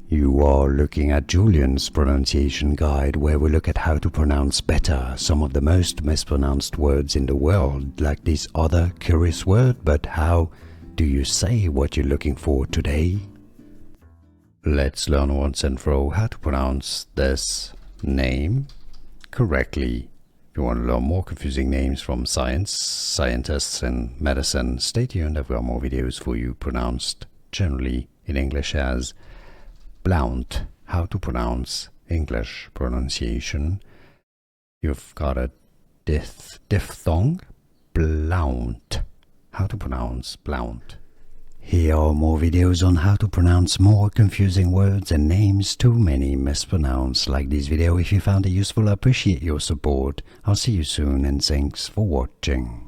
You are looking at Julian's pronunciation guide, where we look at how to pronounce better some of the most mispronounced words in the world, like this other curious word. But how do you say what you're looking for today? Let's learn once and for all how to pronounce this name correctly. If you want to learn more confusing names from science, scientists and medicine, stay tuned. I've got more videos for you pronounced generally in English as Blount, how to pronounce English pronunciation. You've got a diphthong, Blount, how to pronounce Blount. Here are more videos on how to pronounce more confusing words and names too many mispronounced. Like this video if you found it useful. I appreciate your support. I'll see you soon and thanks for watching.